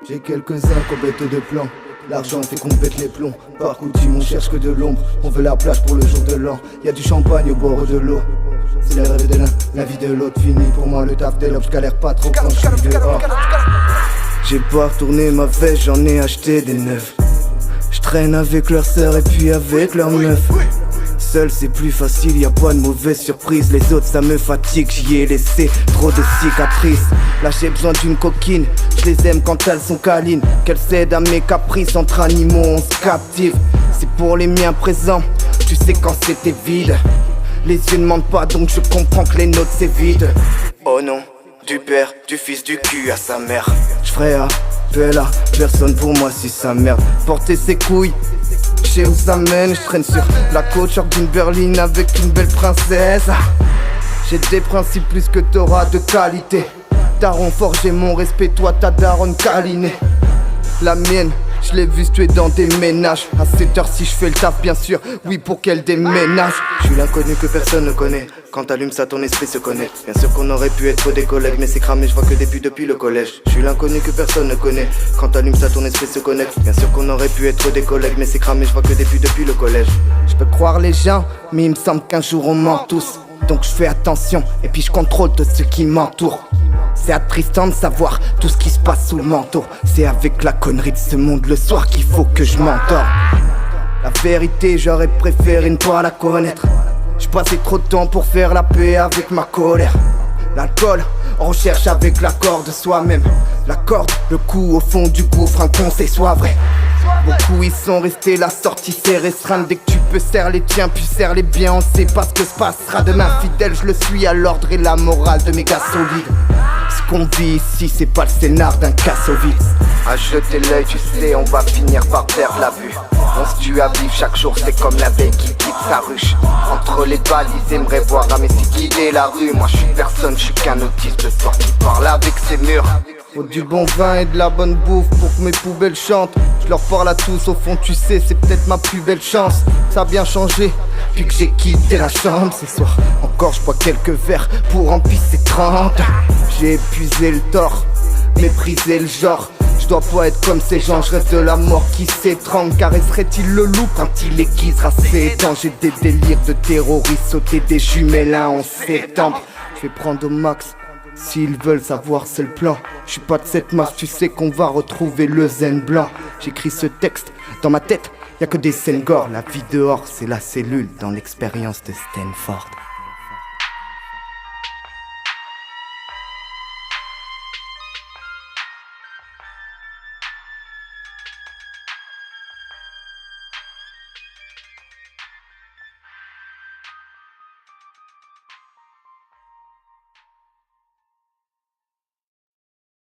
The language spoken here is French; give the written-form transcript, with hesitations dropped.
J'ai quelques-uns qu'on bête de plans. L'argent fait qu'on pète les plombs. Par coutume on cherche que de l'ombre. On veut la plage pour le jour de l'an. Y'a du champagne au bord de l'eau. C'est le rêve de l'un, la vie de l'autre fini. Pour moi le taf des lobes, j'galère pas trop quand j'suis dehors. J'ai pas retourné ma veste, j'en ai acheté des neufs. J'traîne avec leurs sœurs et puis avec leurs meufs. Seul c'est plus facile, y a pas de mauvaise surprise. Les autres ça me fatigue, j'y ai laissé trop de cicatrices. Là j'ai besoin d'une coquine, je les aime quand elles sont câlines. Qu'elles cèdent à mes caprices, entre animaux on se captive. C'est pour les miens présents, tu sais quand c'était vide. Les yeux ne mentent pas donc je comprends que les notes c'est vide. Oh non, du père, du fils, du cul à sa mère. J'ferai appel à personne pour moi si sa mère porter ses couilles. J'sais où ça mène, j'traîne sur la côte, genre d'une berline avec une belle princesse. J'ai des principes plus que t'auras de qualité. Daron forgé mon respect, toi ta daronne câlinée. La mienne, je l'ai vu se tuer dans des ménages. À cette heure-ci je fais le taf bien sûr, oui pour qu'elle déménage. Je suis l'inconnu que personne ne connaît. Quand t'allumes ça ton esprit se connaît. Bien sûr qu'on aurait pu être des collègues, mais c'est cramé, je vois que des buts depuis le collège. Je suis l'inconnu que personne ne connaît. Quand t'allumes ça ton esprit se connecte. Bien sûr qu'on aurait pu être des collègues, mais c'est cramé, je vois que des buts depuis le collège. Je peux croire les gens, mais il me semble qu'un jour on ment tous. Donc je fais attention, et puis je contrôle tout ce qui m'entoure. C'est attristant de savoir tout ce qui se passe sous le manteau. C'est avec la connerie de ce monde le soir qu'il faut que je m'endors. La vérité j'aurais préféré ne pas la connaître. Je passais trop de temps pour faire la paix avec ma colère. L'alcool, on recherche avec l'accord de soi-même. La corde, le coup au fond du gouffre, un conseil soit vrai. Beaucoup y sont restés, la sortie s'est restreinte. Dès que tu peux serre les tiens, puis serre les biens. On sait pas ce que se passera demain. Fidèle, je le suis à l'ordre et la morale de mes gars solides. Ce qu'on vit ici, c'est pas le scénar d'un Kassovitz. À jeter l'œil, tu sais, on va finir par perdre la vue. On se tue à vivre, chaque jour c'est comme l'abeille qui quitte sa ruche. Entre les balles, ils aimeraient voir un messie guider la rue. Moi je suis personne, je suis qu'un autiste de sort qui parle avec ses murs. Faut du bon vin et de la bonne bouffe pour que mes poubelles chantent. Je leur parle à tous, au fond tu sais, c'est peut-être ma plus belle chance. Ça a bien changé, puis que j'ai quitté la chambre. Ce soir encore je bois quelques verres pour en pisser 30. J'ai épuisé le tort, méprisé le genre. Je dois pas être comme ces gens, je reste de la mort qui s'étrangle. Caresserait-il le loup quand il aiguisera ses dents? J'ai des délires de terroristes, sauter des jumelles à 11 septembre. Je vais prendre au max, s'ils veulent savoir c'est le plan. Je suis pas de cette masse, tu sais qu'on va retrouver le zen blanc. J'écris ce texte, dans ma tête, y'a que des scènes gore. La vie dehors, c'est la cellule dans l'expérience de Stanford.